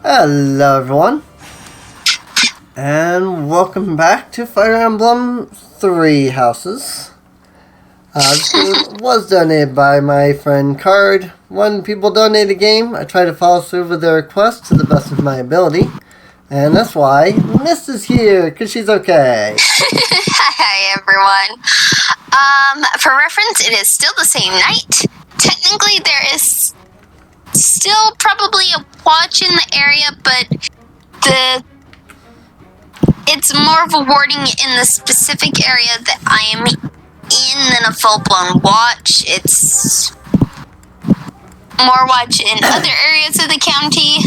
Hello everyone, and welcome back to Fire Emblem Three Houses. This game was donated by my friend Card. When people donate a game, I try to follow through with their request to the best of my ability. And that's why Miss is here, because she's okay. Hi everyone. For reference, it is still the same night. Technically, there is still probably a watch in the area, but it's more of a warding in the specific area that I am in than a full-blown watch. It's more watch in other areas of the county.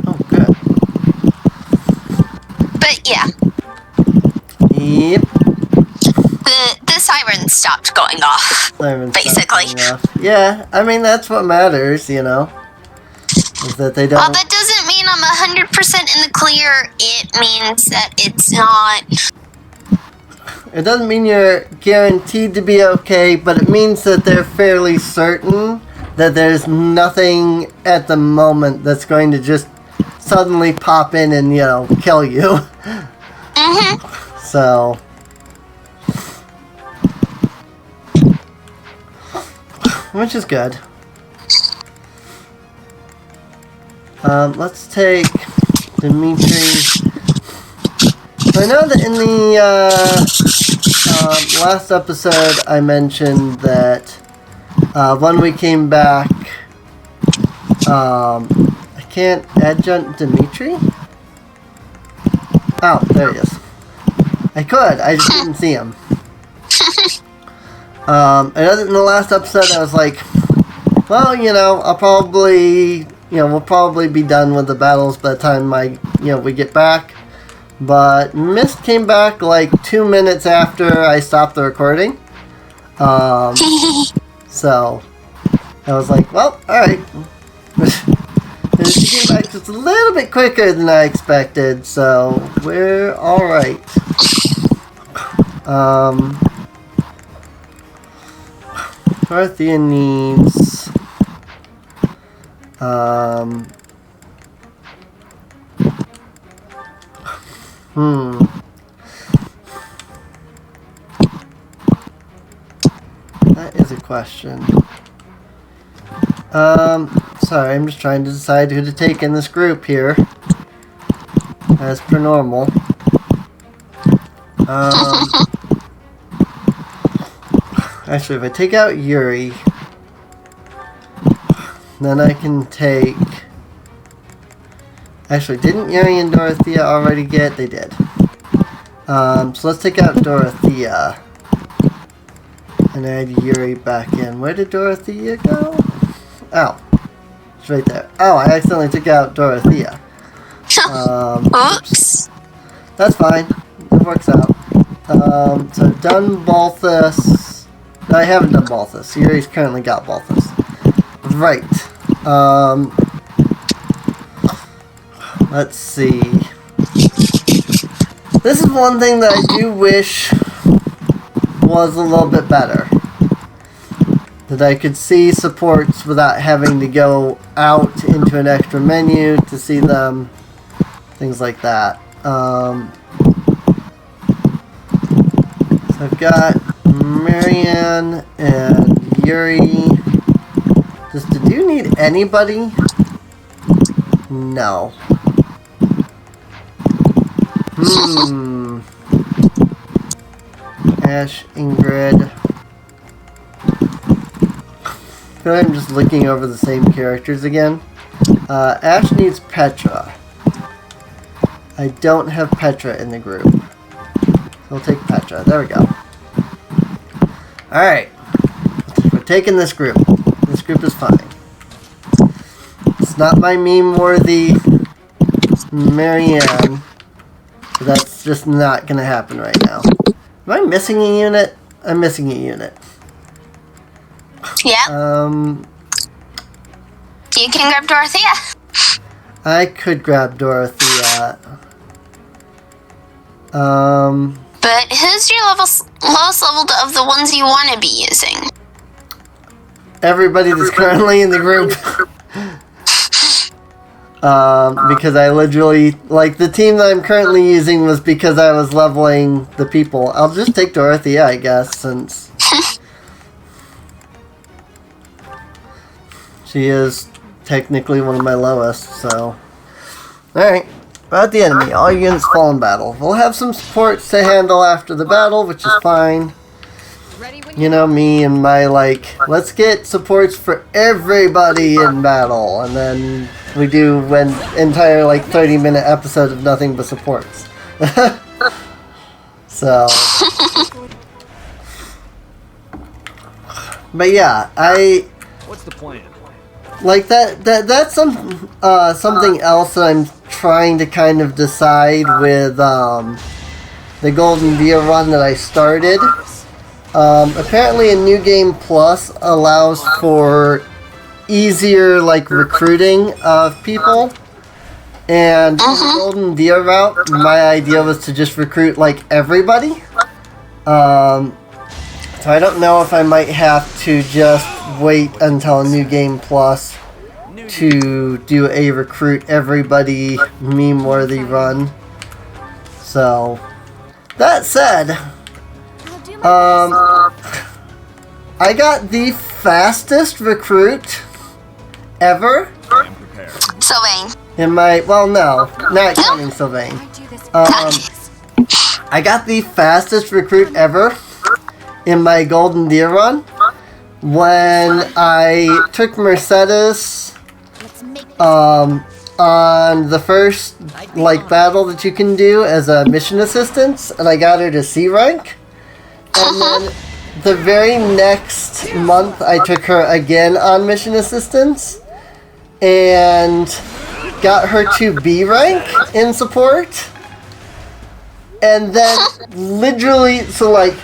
Oh, good. But yeah. Yep. The siren stopped going off. Basically. Yeah, I mean, that's what matters, you know. Is that they don't... Well, that doesn't mean I'm 100% in the clear. It means that it's not... It doesn't mean you're guaranteed to be okay, but it means that they're fairly certain that there's nothing at the moment that's going to just suddenly pop in and, you know, kill you. Mm-hmm. So... which is good. Let's take Dimitri. I know that in the last episode I mentioned that when we came back, I can't adjunct Dimitri? Oh, there he is. I could, I just didn't see him. I know that in the last episode I was like, well, you know, we'll probably be done with the battles by the time we get back. But Mist came back like 2 minutes after I stopped the recording. So I was like, well, alright. She came back just a little bit quicker than I expected, so we're alright. Dorothea needs... That is a question. Sorry, I'm just trying to decide who to take in this group here. As per normal. Actually, if I take out Yuri, then I can take... Actually, didn't Yuri and Dorothea already get? They did. So let's take out Dorothea. And add Yuri back in. Where did Dorothea go? Oh. It's right there. Oh, I accidentally took out Dorothea. Oops. That's fine. It works out. So done Balthus. No, I haven't done Balthus. Yuri's currently got Balthus. Right. Let's see. This is one thing that I do wish was a little bit better. That I could see supports without having to go out into an extra menu to see them. Things like that. So I've got Marianne and Yuri. Do you need anybody? No. Ash, Ingrid. I feel like I'm just looking over the same characters again. Ash needs Petra. I don't have Petra in the group. So we'll take Petra. There we go. Alright. We're taking this group. This group is fine. It's not my meme-worthy Marianne. But that's just not going to happen right now. Am I missing a unit? I'm missing a unit. Yeah. You can grab Dorothea. I could grab Dorothea. But who's your lowest leveled of the ones you want to be using? everybody that's currently in the group. Because I literally, like, the team that I'm currently using was because I was leveling the people. I'll just take Dorothea, I guess, since she is technically one of my lowest, so. Alright, about the enemy. All units fall in battle. We'll have some supports to handle after the battle, which is fine. You know me and my, like, let's get supports for everybody in battle, and then we do an entire, like, 30-minute episode of nothing but supports. So. But yeah, What's the plan? like that's something else that I'm trying to kind of decide with the Golden Deer run that I started. Apparently a New Game Plus allows for easier, like, recruiting of people. And the Golden Deer route, my idea was to just recruit, like, everybody. So I don't know if I might have to just wait until a New Game Plus to do a recruit everybody meme-worthy run. So, that said, I got the fastest recruit ever Sylvain. in my, well, no, not counting Sylvain. I got the fastest recruit ever in my Golden Deer run when I took Mercedes on the first, like, battle that you can do as a mission assistant, and I got her to C rank. And then the very next month I took her again on mission assistance and got her to B rank in support. And then literally, so, like,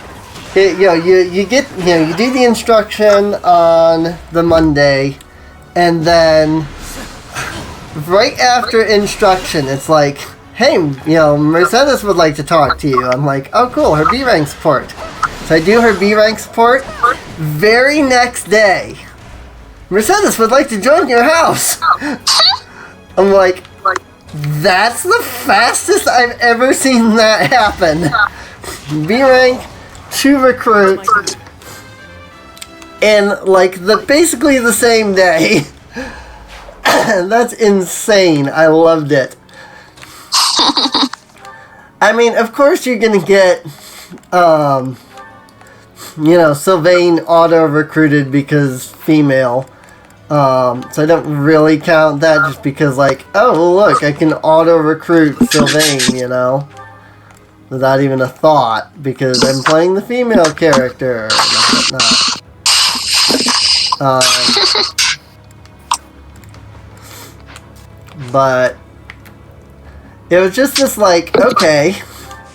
you know, you get, you know, you do the instruction on the Monday, and then right after instruction, it's like, hey, you know, Mercedes would like to talk to you. I'm like, oh cool, her B rank support. So I do her B rank support. Very next day, Mercedes would like to join your house. I'm like, that's the fastest I've ever seen that happen. B rank to recruit in, like, basically the same day. That's insane. I loved it. I mean, of course you're gonna get, you know, Sylvain auto-recruited because female. So I don't really count that just because, like, oh, well, look, I can auto-recruit Sylvain, you know, without even a thought, because I'm playing the female character and whatnot. But it was just this, like, okay,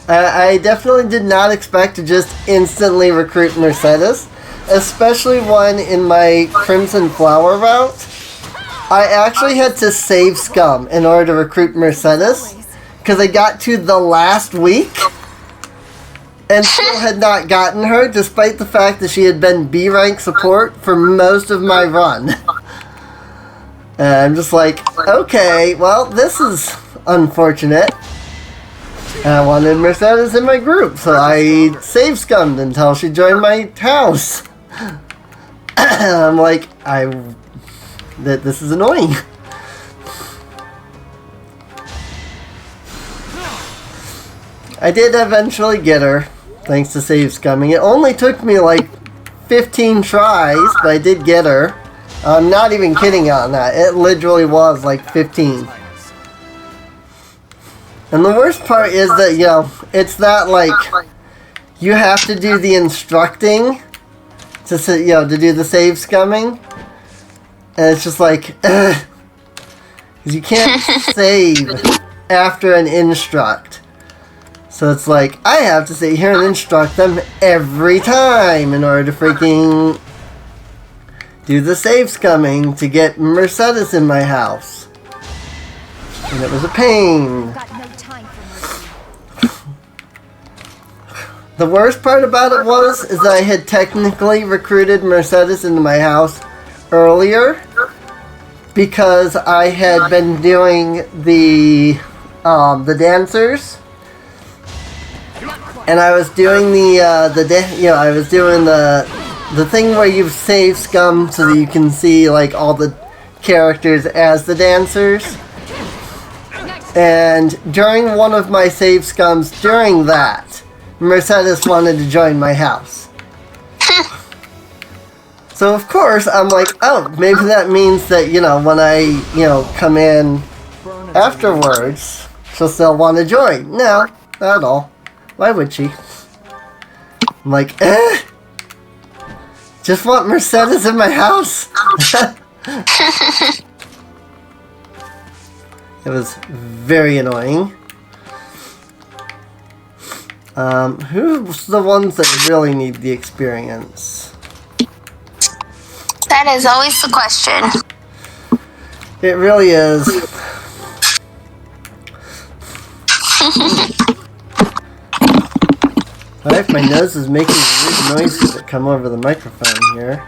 I definitely did not expect to just instantly recruit Mercedes, especially one in my Crimson Flower route. I actually had to save scum in order to recruit Mercedes, because I got to the last week and still had not gotten her, despite the fact that she had been B rank support for most of my run. And I'm just like, okay, well, this is unfortunate. And I wanted Mercedes in my group, so I save scummed until she joined my house. And I'm like, this is annoying. I did eventually get her, thanks to save scumming. It only took me like 15 tries, but I did get her. I'm not even kidding on that. It literally was like 15. And the worst part is that, you know, it's that, like, you have to do the instructing to, you know, to do the save scumming. And it's just like, because you can't save after an instruct. So it's like, I have to sit here and instruct them every time in order to freaking do the save scumming to get Mercedes in my house. And it was a pain. The worst part about it is that I had technically recruited Mercedes into my house earlier because I had been doing the dancers, and I was doing I was doing the thing where you save scum so that you can see like all the characters as the dancers. And during one of my save scums during that, Mercedes wanted to join my house. So of course I'm like, oh, maybe that means that, when I, come in afterwards, she'll still want to join. No, not at all. Why would she? I'm like, just want Mercedes in my house? It was very annoying. Who's the ones that really need the experience? That is always the question. It really is. Sorry if my nose is making weird noises that come over the microphone here.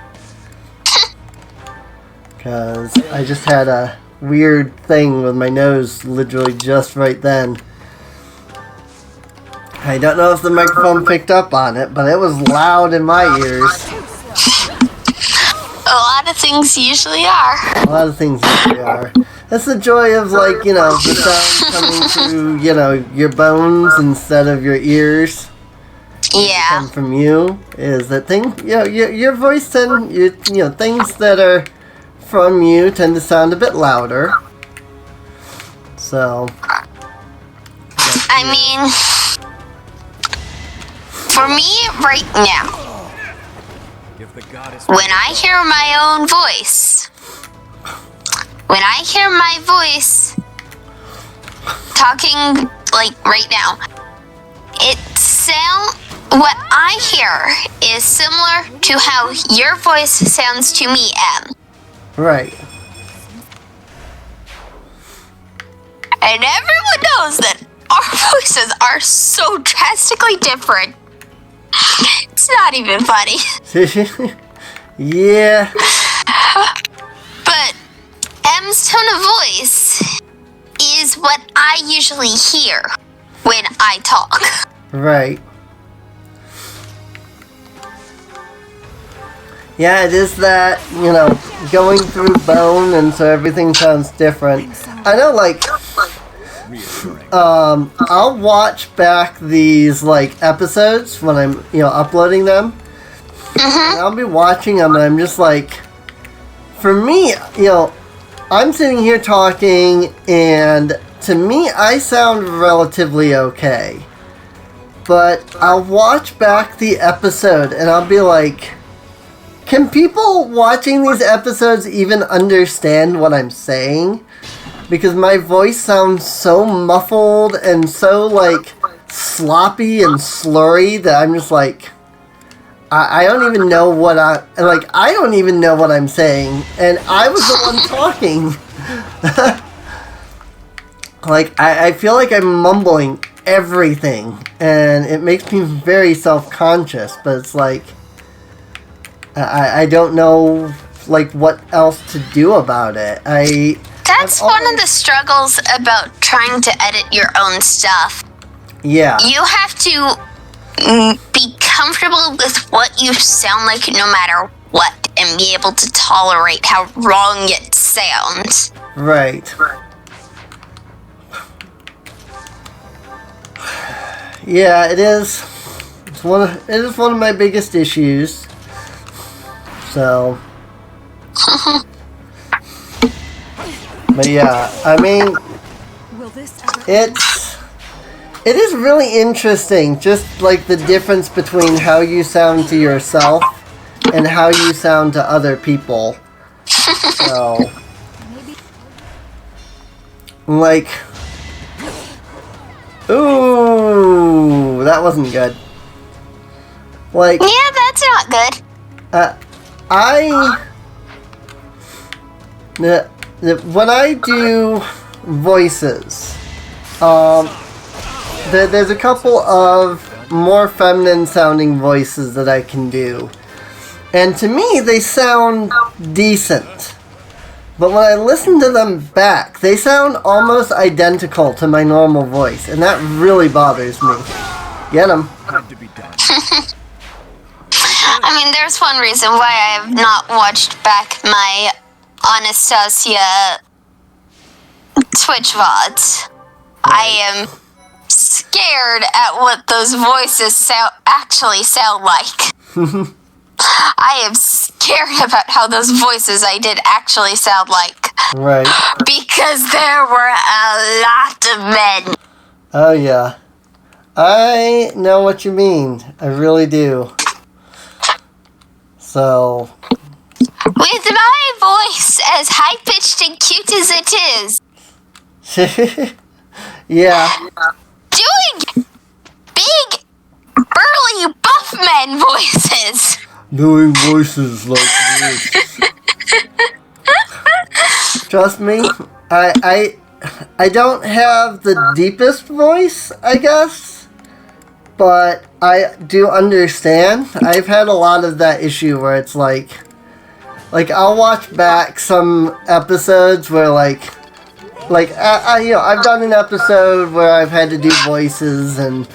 Because I just had a weird thing with my nose literally just right then. I don't know if the microphone picked up on it, but it was loud in my ears. A lot of things usually are. A lot of things usually are. That's the joy of, the sound coming through, your bones instead of your ears. Yeah. Come from you is that your voice things that are from you tend to sound a bit louder. So. I mean, for me right now, when I hear my own voice, talking like right now, what I hear is similar to how your voice sounds to me, Em. Right. And everyone knows that our voices are so drastically different. It's not even funny. Yeah. But M's tone of voice is what I usually hear when I talk. Right. Yeah, it is that, going through bone, and so everything sounds different. I know, I'll watch back these, episodes when I'm, uploading them. Mm-hmm. And I'll be watching them, and I'm just like, for me, I'm sitting here talking, and to me, I sound relatively okay. But I'll watch back the episode, and I'll be like, can people watching these episodes even understand what I'm saying? Because my voice sounds so muffled and so, sloppy and slurry that I'm just like, I don't even know what I don't even know what I'm saying. And I was the one talking. I feel like I'm mumbling everything. And it makes me very self-conscious. But it's like, I don't know, what else to do about it. That's one of the struggles about trying to edit your own stuff. Yeah. You have to be comfortable with what you sound like no matter what, and be able to tolerate how wrong it sounds. Right. Yeah, it is. It is one of my biggest issues. So. But yeah, I mean, it is really interesting, just the difference between how you sound to yourself and how you sound to other people. So, ooh, that wasn't good. Yeah, that's not good. When I do voices, there's a couple of more feminine sounding voices that I can do. And to me, they sound decent. But when I listen to them back, they sound almost identical to my normal voice. And that really bothers me. Get 'em. Had to be done. I mean, there's one reason why I have not watched back my Anastasia Twitch VODs. I am scared at what those voices actually sound like. I am scared about how those voices I did actually sound like. Right. Because there were a lot of men. Oh, yeah. I know what you mean. I really do. So... With my voice as high-pitched and cute as it is. Yeah. Doing big, burly, buff men voices. Doing voices like this. Trust me, I don't have the deepest voice, I guess, but I do understand. I've had a lot of that issue where it's like I'll watch back some episodes where I've done an episode where I've had to do voices, and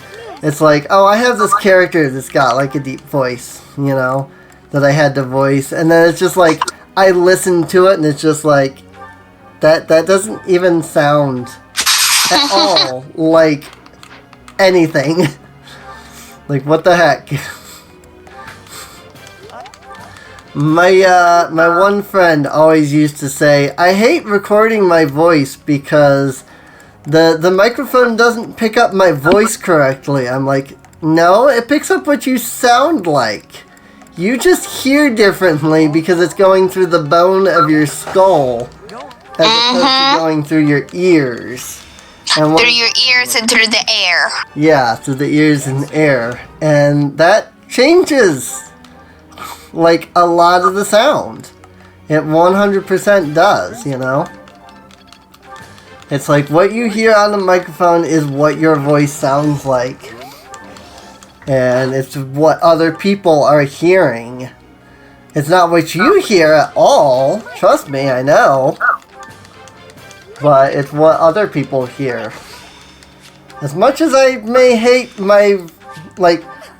it's like, oh, I have this character that's got like a deep voice, that I had to voice, and then it's just like I listen to it and it's just like that doesn't even sound at all like anything. Like, what the heck? My one friend always used to say, I hate recording my voice because the microphone doesn't pick up my voice correctly. I'm like, no, it picks up what you sound like. You just hear differently because it's going through the bone of your skull as opposed to going through your ears. And through your ears and through the air. Yeah, through the ears and air. And that changes like a lot of the sound. It 100% does, It's like what you hear on the microphone is what your voice sounds like. And it's what other people are hearing. It's not what you hear at all. Trust me, I know. But it's what other people hear. As much as I may hate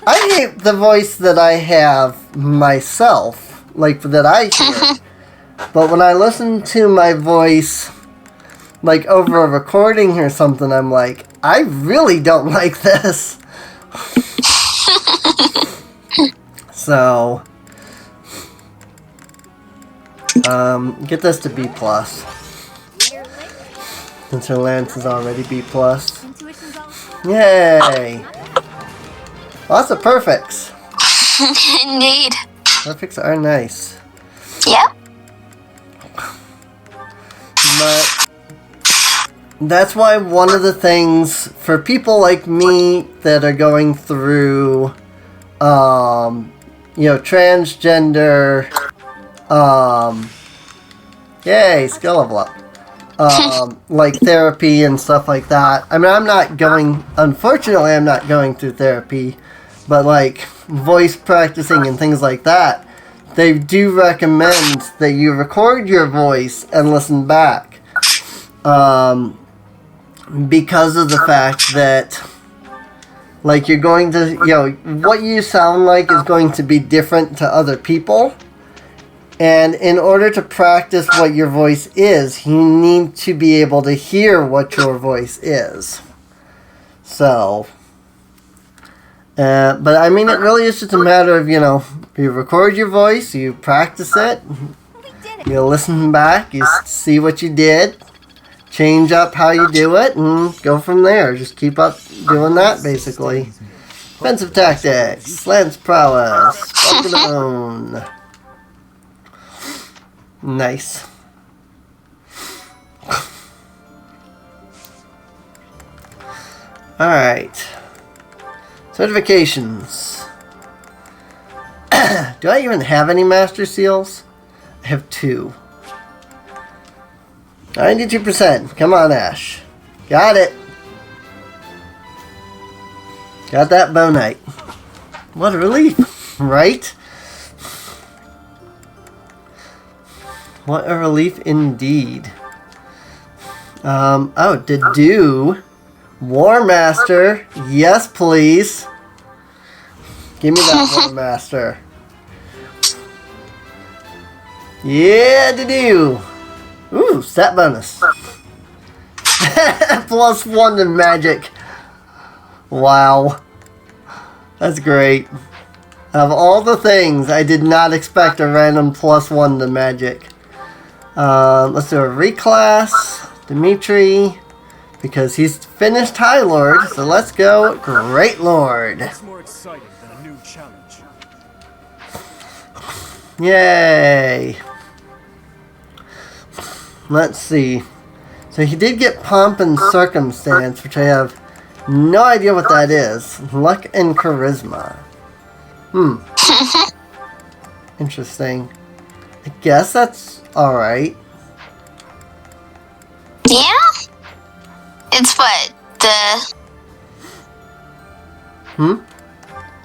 I hate the voice that I have myself, that I hear. But when I listen to my voice, over a recording or something, I'm like, I really don't like this. So, get this to B+. Since her Lance is already B+. Yay! Lots of perfects. Indeed. Perfects are nice. Yep. But that's why one of the things for people like me that are going through, transgender, yay, skill level up. Therapy and stuff like that. I mean, unfortunately, I'm not going through therapy, but voice practicing and things like that, they do recommend that you record your voice and listen back. Because of the fact that, you're going to, what you sound like is going to be different to other people. And in order to practice what your voice is, you need to be able to hear what your voice is. So, but I mean, it really is just a matter of, you record your voice, you practice it, you listen back, you see what you did, change up how you do it, and go from there. Just keep up doing that, basically. Offensive tactics, Lance prowess, Spoken. Nice. Alright. Certifications. Do I even have any Master Seals? I have 2. 92%. Come on, Ash. Got it. Got that Bow Knight. What a relief, right? What a relief indeed. Oh, to do War Master. Yes, please. Give me that War Master. Yeah, to do. Ooh, stat bonus. +1 to magic. Wow. That's great. Of all the things, I did not expect a random +1 to magic. Let's do a reclass. Dimitri. Because he's finished High Lord, so let's go Great Lord. What's more exciting than a new challenge? Yay. Let's see. So he did get Pomp and Circumstance, which I have no idea what that is. Luck and Charisma. Interesting. I guess that's alright. Yeah? It's what?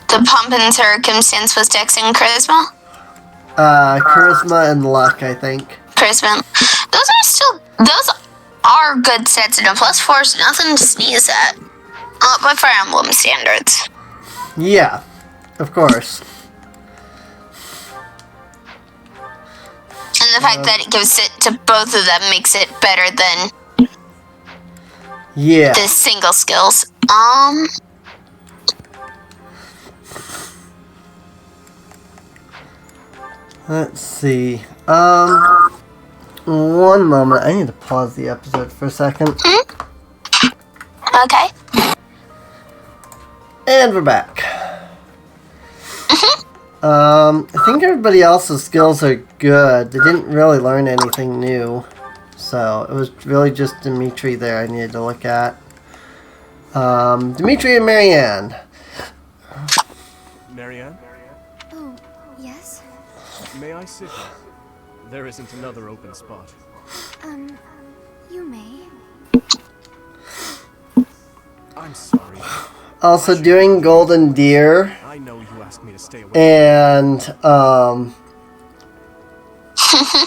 The Pomp and Circumstance was Dex and Charisma? Charisma and Luck, I think. Charisma. Those are good sets, and a +4 is nothing to sneeze at. By Fire Emblem standards. Yeah, of course. And the fact that it gives it to both of them makes it better than Yeah. the single skills. Let's see. One moment. I need to pause the episode for a second. Okay. And we're back. I think everybody else's skills are good. They didn't really learn anything new. So, it was really just Dimitri there I needed to look at. Dimitri and Marianne. Marianne? Oh, yes? May I sit here? There isn't another open spot. You may. I'm sorry. Also doing Golden Deer. I know you asked me to stay away. And,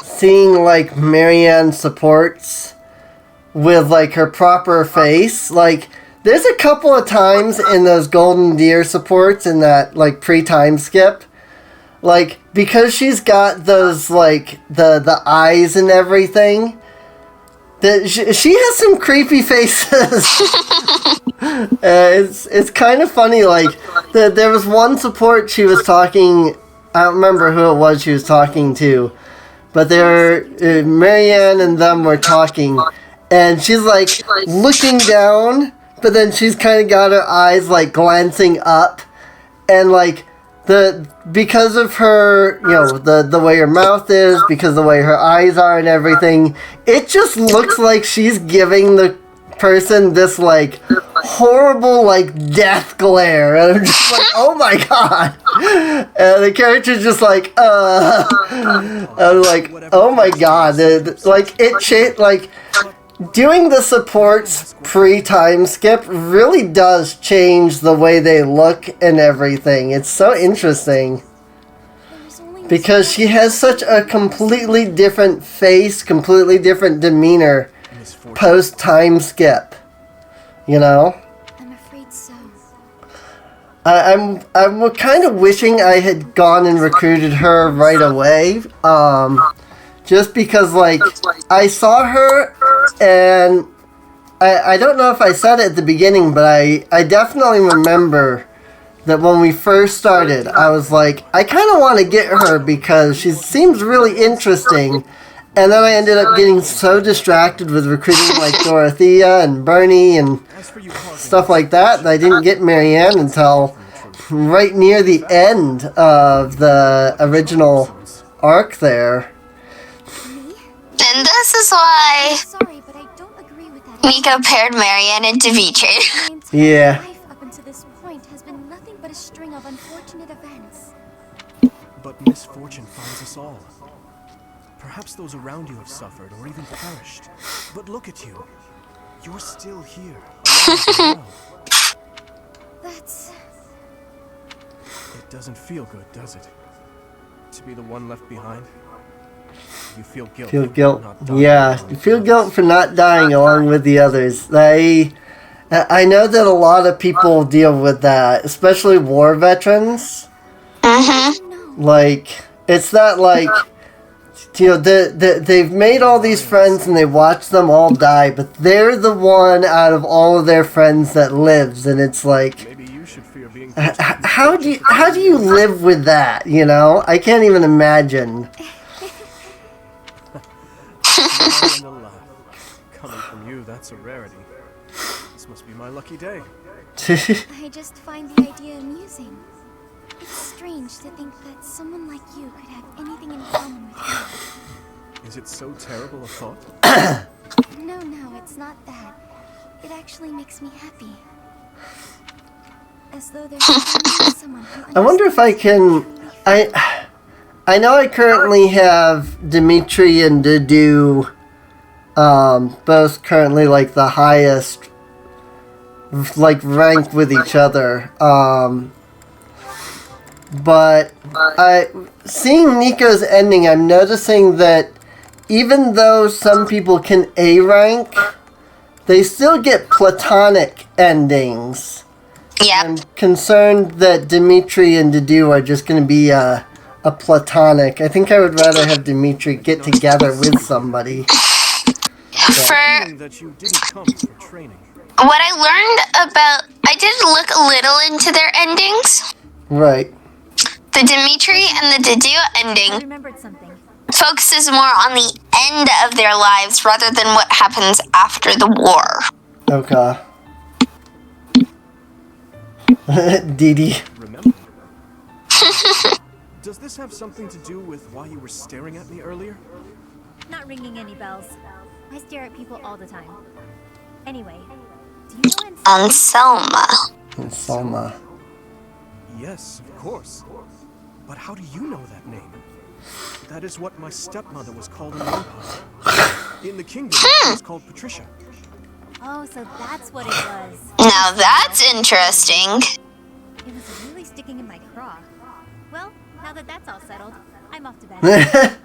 seeing, like, Marianne supports with, like, her proper face. Like, there's a couple of times in those Golden Deer supports in that, like, pre-time skip. Like, because she's got those, like, the eyes and everything, that she has some creepy faces. It's kind of funny, like, there was one support she was talking, I don't remember who it was she was talking to, but they were, Marianne and them were talking, and she's, like, looking down, but then she's kind of got her eyes, like, glancing up, and, like, because of her, you know, the way her mouth is, because of the way her eyes are and everything, it just looks like she's giving the person this, like, horrible, like, death glare. And I'm just like, oh my god. And the character's just like, I'm like, oh my god. Like, doing the supports pre-time skip really does change the way they look and everything. It's so interesting. Because she has such a completely different face, completely different demeanor post-time skip. You know? I'm afraid so. I'm kind of wishing I had gone and recruited her right away. Just because, like, I saw her, and I don't know if I said it at the beginning, but I definitely remember that when we first started, I was like, I kind of want to get her because she seems really interesting. And then I ended up getting so distracted with recruiting, like, Dorothea and Bernie and stuff like that I didn't get Marianne until right near the end of the original arc there. And this is why Sorry, but I don't agree with that. we compared Marianne and Dimitri. My entire Yeah. life up until this point has been nothing but a string of unfortunate events. But misfortune finds us all. Perhaps those around you have suffered or even perished. But look at you. You're still here. alive and well. That's... It doesn't feel good, does it? To be the one left behind? you feel guilt. Feel for guilt. not dying Yeah, along you feel with guilt for not dying along with the others. I know that a lot of people deal with that, especially war veterans. Mm-hmm. No. Like, it's that, like, you know, they've made all these friends and they watch them all die, but they're the one out of all of their friends that lives, and it's like, Maybe you should fear being how do you live with that, you know? I can't even imagine. smile and a laugh. Coming from you, that's a rarity. This must be my lucky day. I just find the idea amusing. It's strange to think that someone like you could have anything in common with me. Is it so terrible a thought? No, it's not that. It actually makes me happy. As though there's someone who I wonder if I can... I know I currently have Dimitri and Dedu, both currently, like, the highest, like, rank with each other. But seeing Nico's ending, I'm noticing that even though some people can A rank, they still get platonic endings. Yep. I'm concerned that Dimitri and Dedu are just going to be a platonic. I think I would rather have Dimitri get together with somebody. For Feeling that you didn't come for training. what I learned about, I did look a little into their endings. Right. The Dimitri and the Dedu I ending remembered something. focuses more on the end of their lives rather than what happens after the war. Okay. Dee. Remember? Does this have something to do with why you were staring at me earlier? Not ringing any bells. I stare at people all the time. Anyway, do you know Anselma. And Selma. Yes, of course. But how do you know that name? That is what my stepmother was called in the Empire. In the kingdom, she was called Patricia. Oh, so that's what it was. Now that's interesting. It was really sticking in my craw. Well, now that that's all settled, I'm off to bed.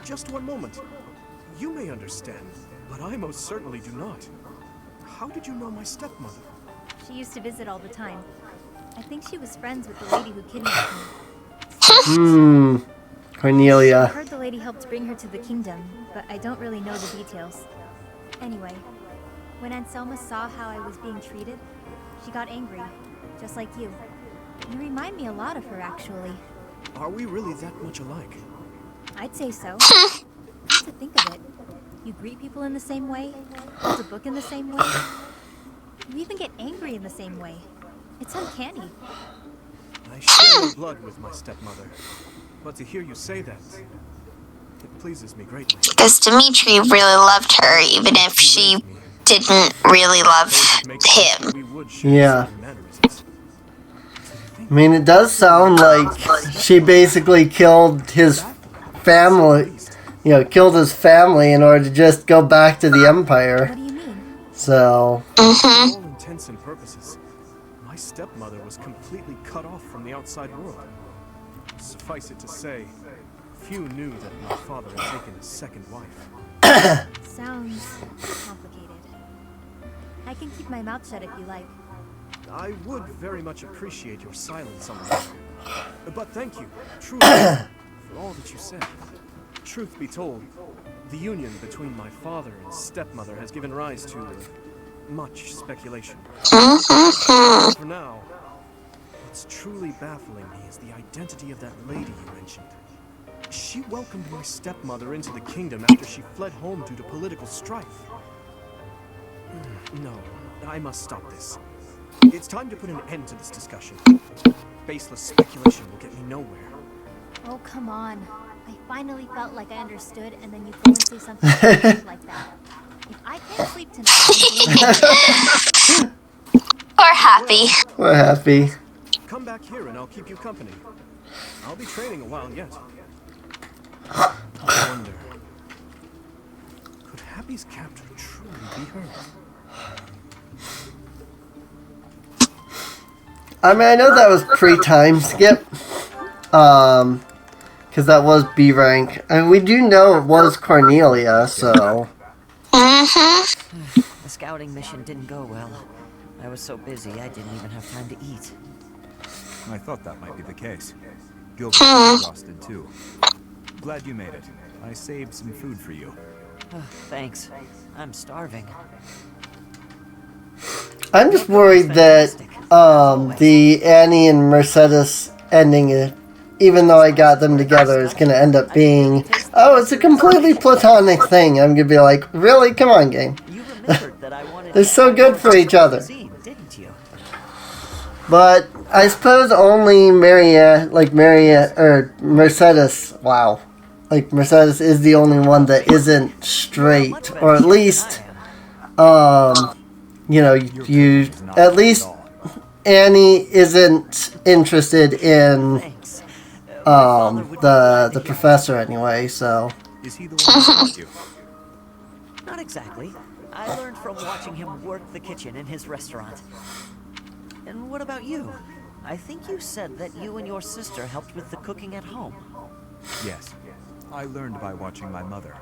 Just one moment. You may understand, but I most certainly do not. How did you know my stepmother? She used to visit all the time. I think she was friends with the lady who kidnapped me. I Cornelia. heard the lady helped bring her to the kingdom, but I don't really know the details. Anyway, when Anselma saw how I was being treated, she got angry, just like you. You remind me a lot of her, actually. Are we really that much alike? I'd say so. Come to think of it, you greet people in the same way, hold a book in the same way. You even get angry in the same way. It's uncanny. I share no blood with my stepmother, but to hear you say that, it pleases me greatly. Because Dimitri really loved her, even if she didn't really love him. We would share Yeah. certain mannerisms. I mean, it does sound like she basically killed his family, you know, killed his family in order to just go back to the Empire. What do you mean? So, For all intents and purposes, my stepmother was completely cut off from the outside world. Suffice it to say, few knew that my father had taken a second wife. Sounds complicated. I can keep my mouth shut if you like. I would very much appreciate your silence on the matter. But thank you, truly, for all that you said. Truth be told, the union between my father and stepmother has given rise to much speculation. For now, what's truly baffling me is the identity of that lady you mentioned. She welcomed my stepmother into the kingdom after she fled home due to political strife. No, I must stop this. It's time to put an end to this discussion. Baseless speculation will get me nowhere. Oh, come on. I finally felt like I understood, and then you go and say something stupid like that. If I can't sleep tonight, Or happy. we're happy. Come back here and I'll keep you company. I'll be training a while yet. I wonder, could Happy's captor truly be her? I mean, I know that was pre-time skip. Because that was B rank. And we do know it was Cornelia, so... Mm-hmm. The scouting mission didn't go well. I was so busy I didn't even have time to eat. I thought that might be the case. Gilbert was exhausted too. Glad you made it. I saved some food for you. Thanks. I'm starving. I'm just worried that the Annie and Mercedes ending, even though I got them together, is going to end up being, oh, it's a completely platonic thing. I'm going to be like, really? Come on, game. You remembered that I wanted They're so good for each other. Didn't you? But I suppose only Mercedes, wow. Like, Mercedes is the only one that isn't straight, or at least, at least Annie isn't interested in, the professor anyway, so. Is he the one who taught you? Not exactly. I learned from watching him work the kitchen in his restaurant. And what about you? I think you said that you and your sister helped with the cooking at home. Yes. I learned by watching my mother.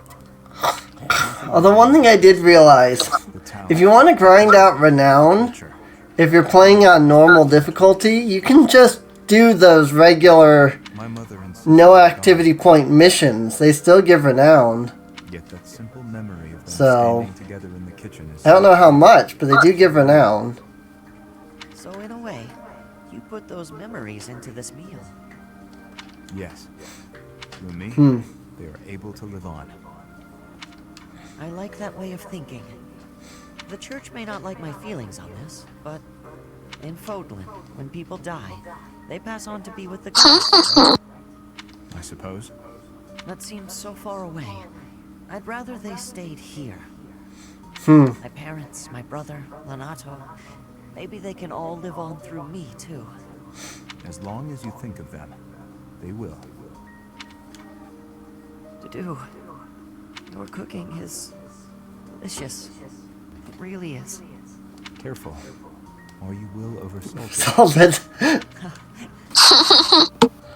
The one thing I did realize, if you want to grind out renown, if you're playing on normal difficulty, you can just do those regular no activity point missions. They still give renown. Yet that simple memory of them So, standing together in the kitchen is I don't know how much, but they do give renown. So in a way, you put those memories into this meal. Yes. Through me, they are able to live on. I like that way of thinking. The church may not like my feelings on this, but in Fodlan, when people die, they pass on to be with the gods, right? I suppose. That seems so far away. I'd rather they stayed here. My parents, my brother, Lenato, maybe they can all live on through me, too. As long as you think of them, they will. Dudu, your cooking is delicious. It really is. Careful, or you will oversalt it. Salted.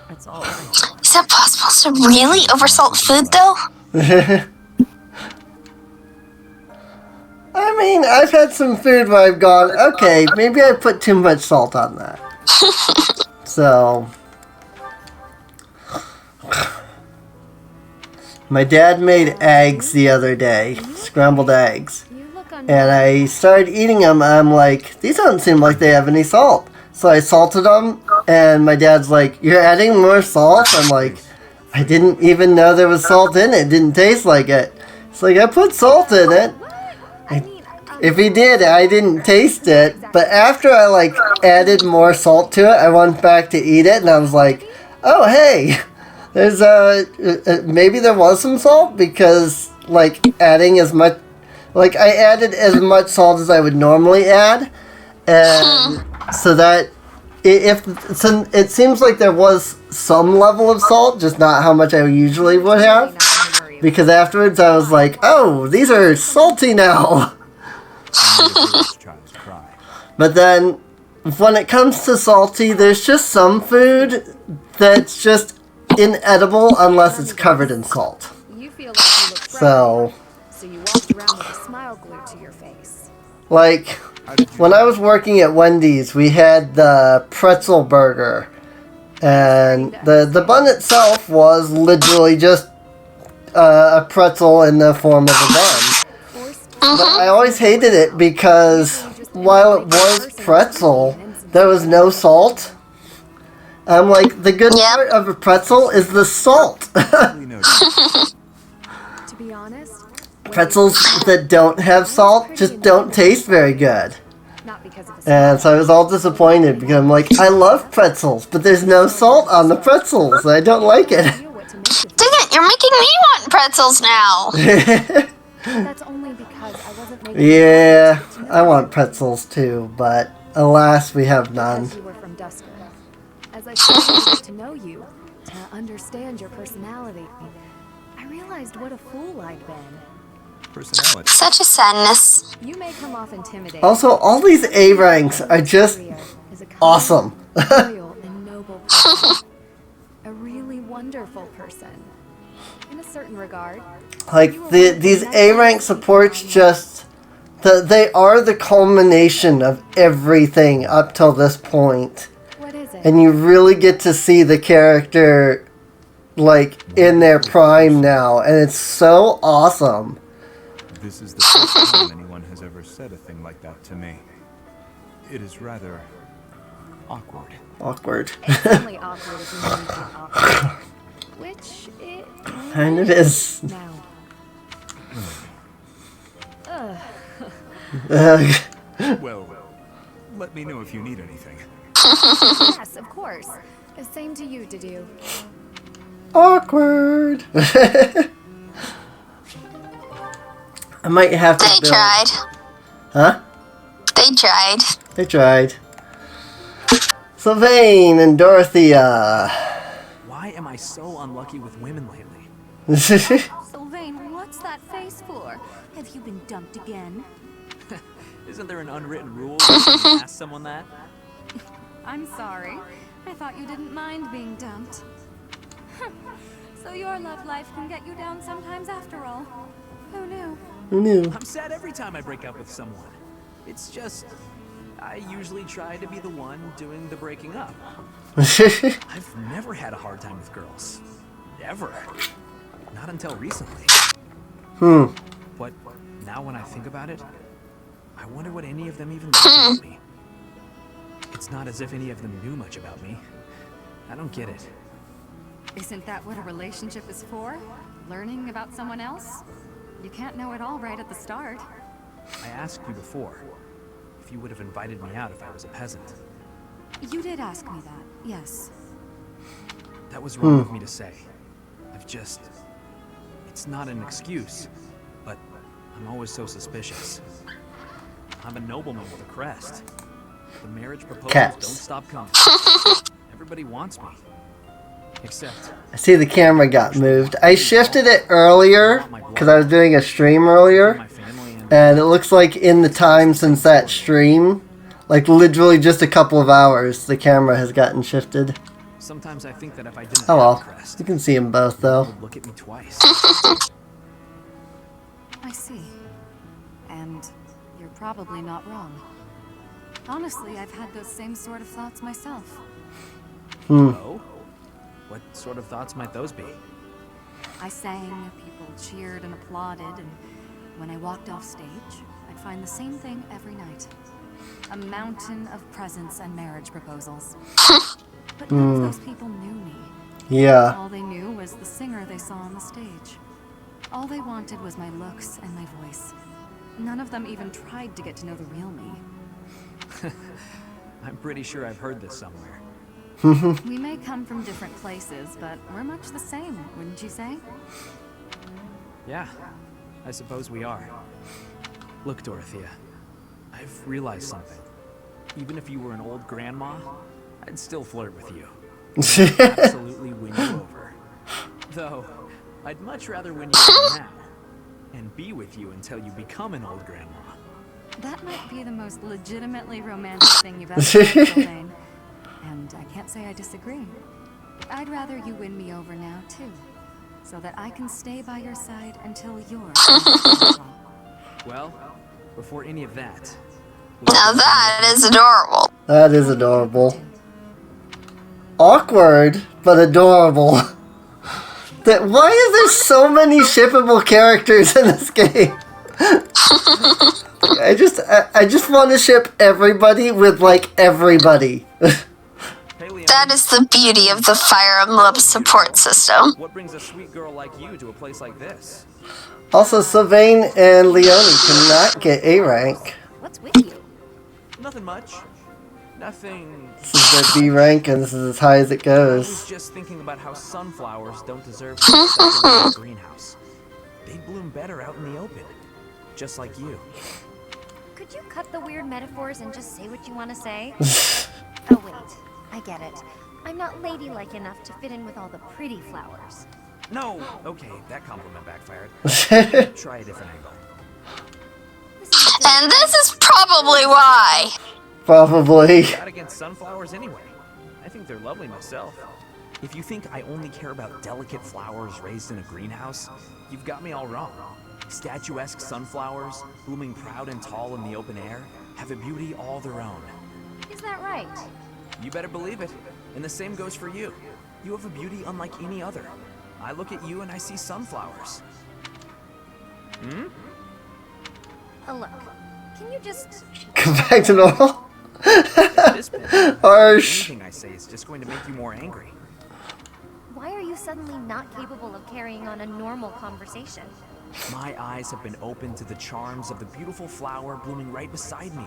That's all right. Is that possible to really oversalt food, though? I mean, I've had some food where I've gone, okay, maybe I put too much salt on that. So, my dad made eggs the other day, scrambled eggs, and I started eating them, and I'm like, these don't seem like they have any salt. So I salted them, and my dad's like, you're adding more salt? I'm like, I didn't even know there was salt in it. It didn't taste like it. It's like, I put salt in it. If he did, I didn't taste it. But after I, added more salt to it, I went back to eat it, and I was like, oh, hey, there's maybe there was some salt, because, adding as much, I added as much salt as I would normally add, and so that, it seems like there was some level of salt, just not how much I usually would have, because afterwards I was like, oh, these are salty now. But then, when it comes to salty, there's just some food that's just inedible unless it's covered in salt. You feel like you look So you walked around with a smile glued to your face. When I was working at Wendy's, we had the pretzel burger. And the bun itself was literally just a pretzel in the form of a bun. But I always hated it because while it was pretzel, there was no salt. I'm like, the good part of a pretzel is the salt. To be honest, Pretzels that don't have salt just don't taste very good. not because of And so I was all disappointed because I'm like, I love pretzels, but there's no salt on the pretzels. I don't like it. Dang it, you're making me want pretzels now. That's only because I wasn't making Yeah, I want pretzels too, but alas, we have none. because you were from Dusker. As I started to get to know you, to understand your personality, I realized what a fool I'd been. Personality. Such a sadness. You may come off intimidating. Also, all these A ranks are just Is a kind, awesome. loyal, and noble person. A really one wonderful person. In a certain regard. Like, these A-rank supports just... they are the culmination of everything up till this point. What is it? And you really get to see the character, like, in their prime now. And it's so awesome. This is the first time anyone has ever said a thing like that to me. It is rather awkward. Awkward. It's only awkward if you make it awkward. Which it And it is. now. Well, let me know if you need anything. Yes, of course. The same to you, Didu. Awkward. I might have to They build... tried. Huh? They tried. They tried. Sylvain and Dorothea. Why am I so unlucky with women lately? Sylvain, what's that face for? Have you been dumped again? Isn't there an unwritten rule that you ask someone that? I'm sorry. I thought you didn't mind being dumped. So your love life can get you down sometimes after all. Who knew? Who knew? I'm sad every time I break up with someone. It's just, I usually try to be the one doing the breaking up. I've never had a hard time with girls. Ever. Not until recently. But now when I think about it, I wonder what any of them even think about me. It's not as if any of them knew much about me. I don't get it. Isn't that what a relationship is for? Learning about someone else? You can't know it all right at the start. I asked you before if you would have invited me out if I was a peasant. You did ask me that, yes. That was wrong of me to say. It's not an excuse, but I'm always so suspicious. I'm a nobleman with a crest. The marriage proposals don't stop coming. Everybody wants me. Except... I see the camera got moved. I shifted it earlier, because I was doing a stream earlier. And it looks like in the time since that stream, like literally just a couple of hours, the camera has gotten shifted. Sometimes I think that if I didn't Oh have well, a crest, you can see them both though. would look at me twice. I see. And you're probably not wrong. Honestly, I've had those same sort of thoughts myself. Oh? What sort of thoughts might those be? I sang, people cheered and applauded, and when I walked off stage, I'd find the same thing every night. A mountain of presents and marriage proposals. But none of those people knew me. Yeah. All they knew was the singer they saw on the stage. All they wanted was my looks and my voice. None of them even tried to get to know the real me. I'm pretty sure I've heard this somewhere. We may come from different places, but we're much the same, wouldn't you say? Yeah, I suppose we are. Look, Dorothea, I've realized something. Even if you were an old grandma, I'd still flirt with you. I'd absolutely win you over. Though, I'd much rather win you over now, and be with you until you become an old grandma. That might be the most legitimately romantic thing you've ever said, Sylvain. And I can't say I disagree. I'd rather you win me over now, too. So that I can stay by your side until you're... Well, before any of that... Now that is adorable. That is adorable. Awkward, but adorable. Why is there so many shippable characters in this game? I just want to ship everybody with, like, everybody. That is the beauty of the Fire Emblem support system. What brings a sweet girl like you to a place like this? Also, Sylvain and Leonie cannot get A rank. What's with you? Nothing much. Nothing... This is their B rank, and this is as high as it I was goes. just thinking about how sunflowers don't deserve to be stuck in a greenhouse. They bloom better out in the open. Just like you. Could you cut the weird metaphors and just say what you want to say? Oh wait, I get it. I'm not ladylike enough to fit in with all the pretty flowers. No! Okay, that compliment backfired. Try a different angle. And this is probably why. Probably. Not against sunflowers anyway. I think they're lovely myself. If you think I only care about delicate flowers raised in a greenhouse, you've got me all wrong. Statuesque sunflowers, blooming proud and tall in the open air, have a beauty all their own. Is that right? You better believe it. And the same goes for you. You have a beauty unlike any other. I look at you and I see sunflowers. Hmm? Look, can you just... Come back to normal? At this point, Harsh. anything I say is just going to make you more angry. Why are you suddenly not capable of carrying on a normal conversation? My eyes have been opened to the charms of the beautiful flower blooming right beside me.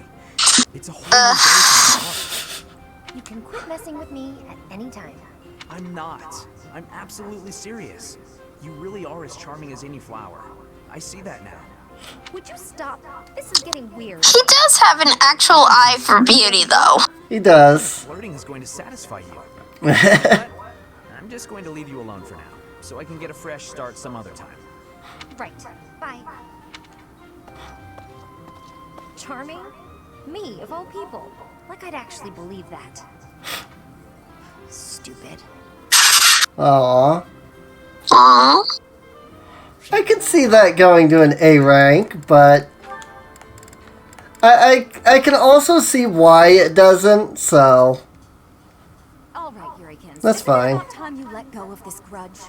It's a whole new day for my heart. You can quit messing with me at any time. I'm not. I'm absolutely serious. You really are as charming as any flower. I see that now. Would you stop? This is getting weird. He does have an actual eye for beauty, though. He does. Flirting is going to satisfy you. But I'm just going to leave you alone for now, so I can get a fresh start some other time. Right. Bye. Charming? Me, of all people. Like I'd actually believe that. Stupid. Aww. Aww. I could see that going to an A rank, but I can also see why it doesn't, so All right, Yurikins. that's fine. About time you let go of this grudge.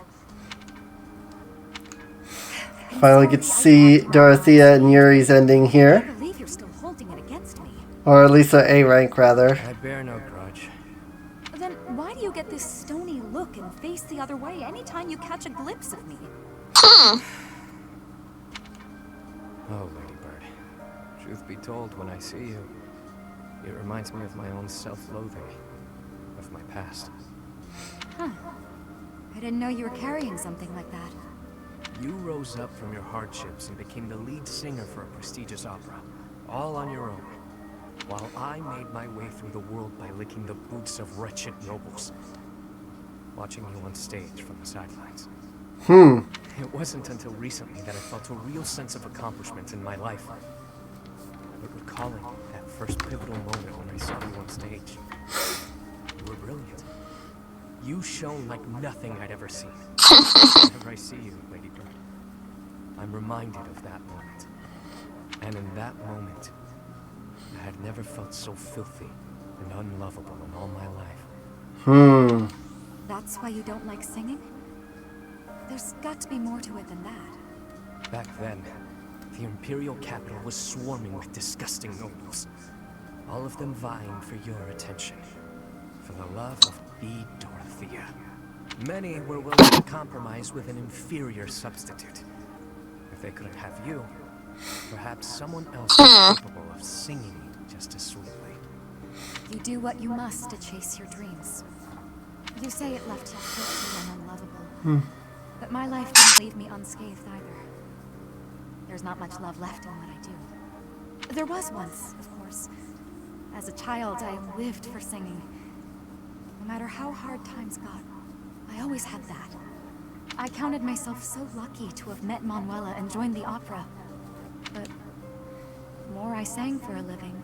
Finally get to see Dorothea and Yuri's ending I here. believe you're still holding it against me. Or at least an A rank, rather. I bear no grudge. Then why do you get this stony look and face the other way anytime you catch a glimpse of me? Hmm. Oh, Ladybird. Truth be told, when I see you, it reminds me of my own self-loathing, of my past. Huh. I didn't know you were carrying something like that. You rose up from your hardships and became the lead singer for a prestigious opera, all on your own, while I made my way through the world by licking the boots of wretched nobles, watching you on stage from the sidelines. It wasn't until recently that I felt a real sense of accomplishment in my life. But recalling that first pivotal moment when I saw you on stage, you were brilliant. You shone like nothing I'd ever seen. Whenever I see you, Ladybird, I'm reminded of that moment. And in that moment, I had never felt so filthy and unlovable in all my life. That's why you don't like singing? There's got to be more to it than that. Back then, the Imperial capital was swarming with disgusting nobles. All of them vying for your attention. For the love of B. Dorothea. Many were willing to compromise with an inferior substitute. If they couldn't have you, perhaps someone else was capable of singing just as sweetly. You do what you must to chase your dreams. You say it left you filthy and unlovable. But my life didn't leave me unscathed either. There's not much love left in what I do. There was once, of course. As a child, I lived for singing. No matter how hard times got, I always had that. I counted myself so lucky to have met Manuela and joined the opera. But the more I sang for a living,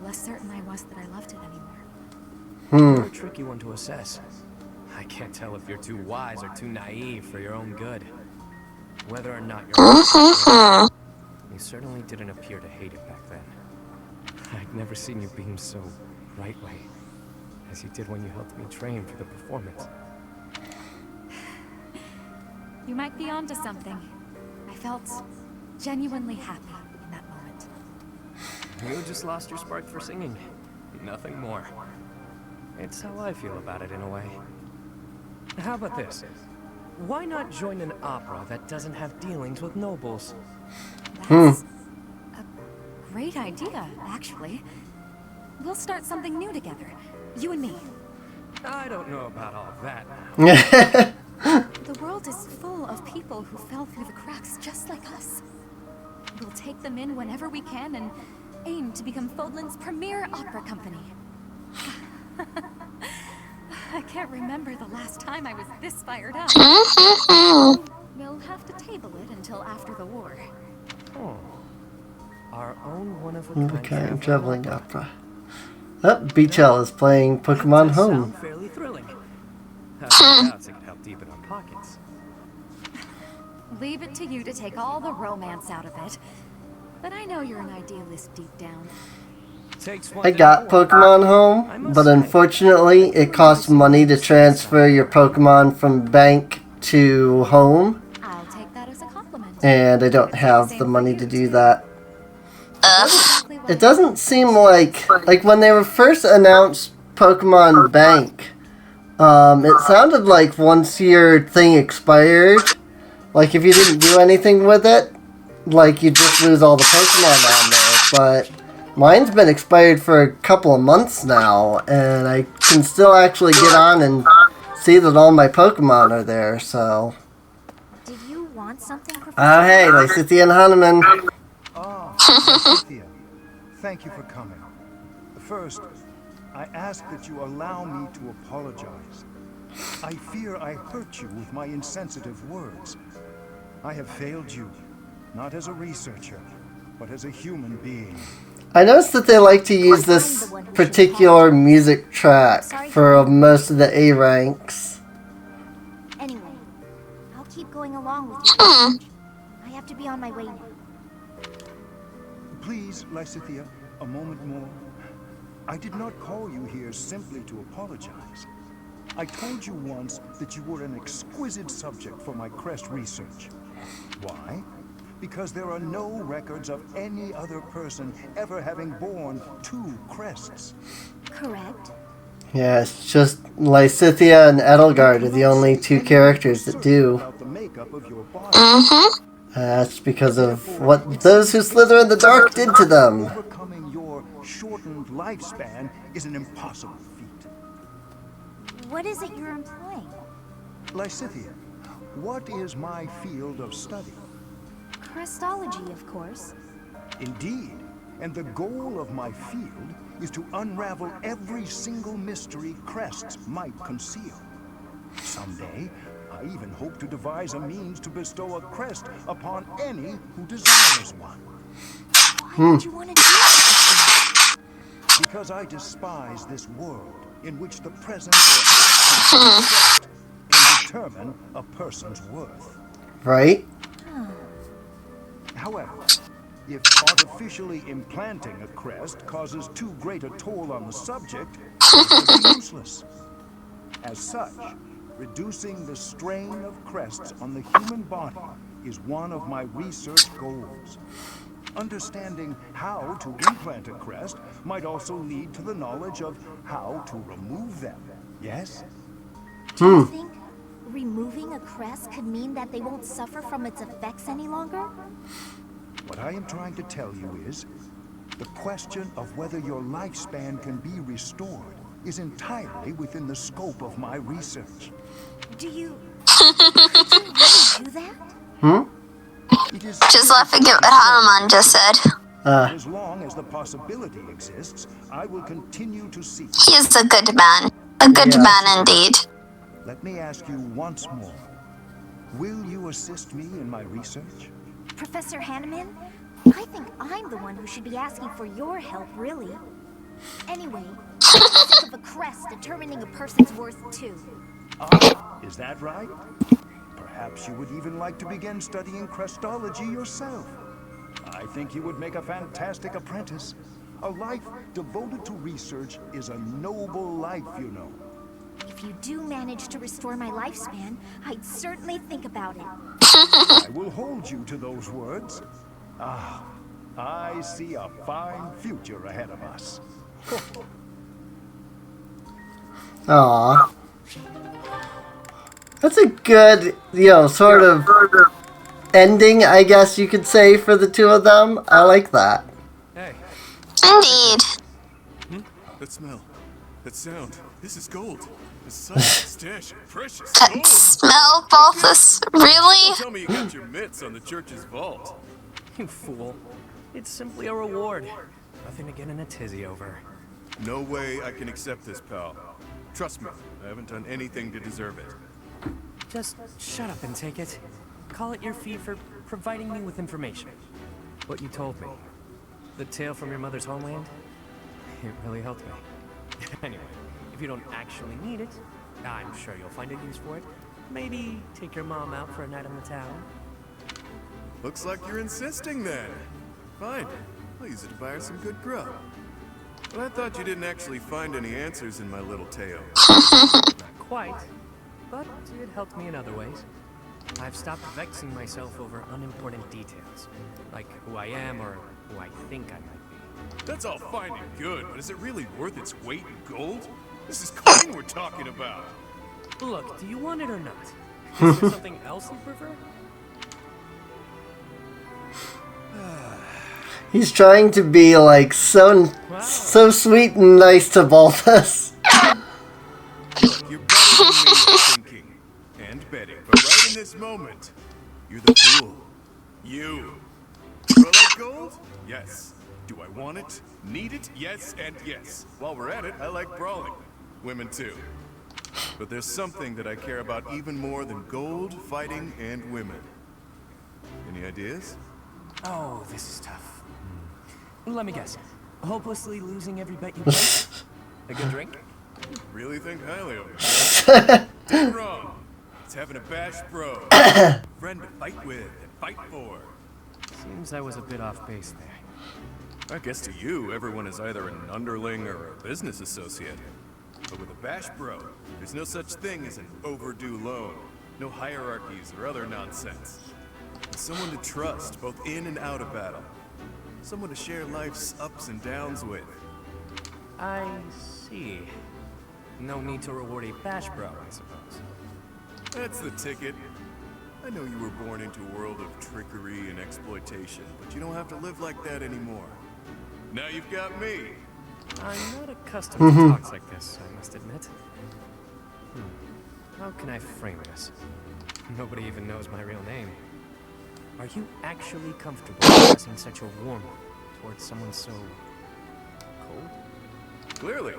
the less certain I was that I loved it anymore. You're a tricky one to assess. I can't tell if you're too wise or too naive for your own good. Whether or not you're you certainly didn't appear to hate it back then. I'd never seen you beam so brightly as you did when you helped me train for the performance. You might be onto something. I felt genuinely happy in that moment. You just lost your spark for singing. Nothing more. It's how I feel about it in a way. How about this? Why not join an opera that doesn't have dealings with nobles? That's a great idea, actually. We'll start something new together. You and me. I don't know about all that now. The world is full of people who fell through the cracks just like us. We'll take them in whenever we can and aim to become Fodlan's premier opera company. I can't remember the last time I was this fired up. We'll have to table it until after the war. Oh. Our own one-of-a-kind traveling opera. Oh, Beachell is playing Pokemon Home. Fairly thrilling. Doubts it could help deepen our pockets. Leave it to you to take all the romance out of it. But I know you're an idealist deep down. Takes one I to got know one. Pokemon Home, but unfortunately it costs money to transfer your Pokemon from bank to home, I'll take that as a compliment. and I don't have the money to do that. Ugh. It doesn't seem like when they were first announced Pokemon Bank, it sounded like once your thing expired, like if you didn't do anything with it, like you just lose all the Pokemon on there. But mine's been expired for a couple of months now, and I can still actually get on and see that all my Pokemon are there, so. Did you want something, Professor? Oh, hey, Lysithia and Hanuman. Cynthia, thank you for coming. First, I ask that you allow me to apologize. I fear I hurt you with my insensitive words. I have failed you, not as a researcher, but as a human being. I noticed that they like to use this particular music track for most of the A ranks. Anyway, I'll keep going along with your research. I have to be on my way now. Please, Lysithia, a moment more. I did not call you here simply to apologize. I told you once that you were an exquisite subject for my crest research. Why? Because there are no records of any other person ever having borne 2 crests. Correct. Yeah, it's just Lysithia and Edelgard are the only 2 characters that do. About the makeup of your body. That's because of what those who slither in the dark did to them. Overcoming your shortened lifespan is an impossible feat. What is it you're implying? Lysithia, what is my field of study? Crestology, of course. Indeed, and the goal of my field is to unravel every single mystery crests might conceal. Someday, I even hope to devise a means to bestow a crest upon any who desires one. Why would you want to do that? Because I despise this world in which the presence or absence of a crest can determine a person's worth. Right? However, if artificially implanting a crest causes too great a toll on the subject, it would be useless. As such, reducing the strain of crests on the human body is one of my research goals. Understanding how to implant a crest might also lead to the knowledge of how to remove them. Yes? Do you think removing a crest could mean that they won't suffer from its effects any longer? What I am trying to tell you is, the question of whether your lifespan can be restored is entirely within the scope of my research. Do you really do that? It is Just laughing at what Hanuman just said. as long as the possibility exists, I will continue to seek. He is a good man. A good man indeed. Let me ask you once more. Will you assist me in my research? Professor Hanneman, I think I'm the one who should be asking for your help, really. Anyway, I'm sick of a crest determining a person's worth, too. Is that right? Perhaps you would even like to begin studying crestology yourself. I think you would make a fantastic apprentice. A life devoted to research is a noble life, you know. If you do manage to restore my lifespan, I'd certainly think about it. I will hold you to those words. I see a fine future ahead of us. Aww. That's a good, sort of ending, I guess you could say, for the 2 of them. I like that. Hey. Indeed. That smell. That sound. This is gold. It's such a stash of precious That gold. smell, Balthus. Really? Tell me you got your mitts on the church's vault. You fool. It's simply a reward. Nothing to get in a tizzy over. No way I can accept this, pal. Trust me, I haven't done anything to deserve it. Just shut up and take it. Call it your fee for providing me with information. What you told me. The tale from your mother's homeland. It really helped me. Anyway, if you don't actually need it, I'm sure you'll find a use for it. Maybe take your mom out for a night on the town. Looks like you're insisting then. Fine. I'll use it to buy her some good grub. But I thought you didn't actually find any answers in my little tale. Not quite, but it helped me in other ways. I've stopped vexing myself over unimportant details, like who I am or who I think I might be. That's all fine and good, but is it really worth its weight in gold? This is coin we're talking about. Look, do you want it or not? Is there something else you prefer? He's trying to be like so sweet and nice to Balthus. You're better than me at thinking and betting, but right in this moment, you're the fool. You. Do I like gold? Yes. Do I want it? Need it? Yes and yes. While we're at it, I like brawling. Women too. But there's something that I care about even more than gold, fighting, and women. Any ideas? Oh, this is tough. Let me guess. Hopelessly losing every bet you play? A good drink? Really think highly of it. Dead wrong. It's having a bash bro. Friend to fight with and fight for. Seems I was a bit off base there. I guess to you, everyone is either an underling or a business associate. But with a bash bro, there's no such thing as an overdue loan. No hierarchies or other nonsense. It's someone to trust, both in and out of battle. Someone to share life's ups and downs with. I see. No need to reward a bash bro, I suppose. That's the ticket. I know you were born into a world of trickery and exploitation, but you don't have to live like that anymore. Now you've got me. I'm not accustomed to talks like this, I must admit. How can I frame this? Nobody even knows my real name. Are you actually comfortable expressing such a warmth towards someone so cold? Clearly.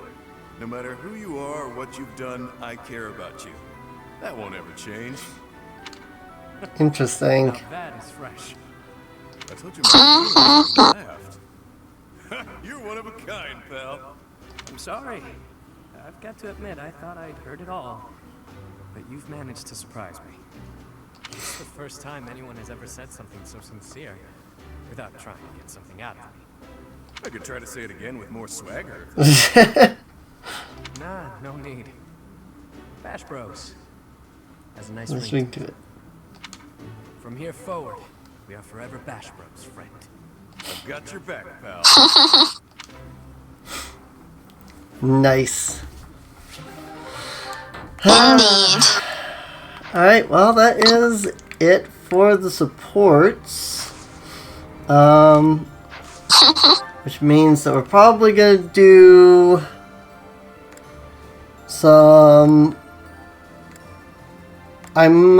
No matter who you are or what you've done, I care about you. That won't ever change. Interesting. Now that is fresh. I told you my laughed. You're one of a kind, pal. I'm sorry. I've got to admit, I thought I'd heard it all. But you've managed to surprise me. It's the first time anyone has ever said something so sincere without trying to get something out of me. I could try to say it again with more swagger. Nah, no need. Bash Bros has a nice Let's ring ring to it. From here forward, we are forever Bash Bros, friend. I've got your back, pal. Nice. Indeed. Alright, well that is it for the supports. Which means that we're probably gonna do some... I'm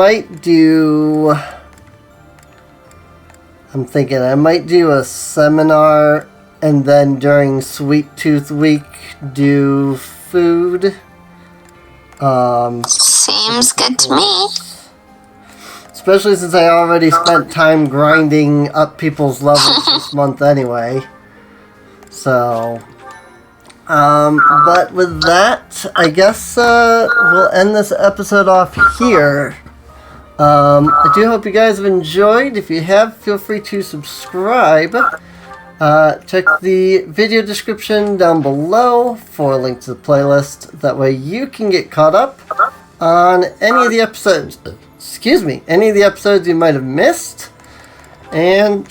thinking I might do a seminar and then during Sweet Tooth Week do food. Seems good to me. Especially since I already spent time grinding up people's levels this month anyway. So, but with that, I guess we'll end this episode off here. I do hope you guys have enjoyed. If you have, feel free to subscribe. Check the video description down below for a link to the playlist. That way you can get caught up on any of the episodes. Any of the episodes you might have missed. And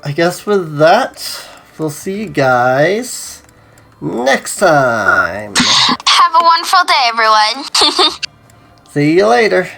I guess with that, we'll see you guys next time. Have a wonderful day, everyone. See you later.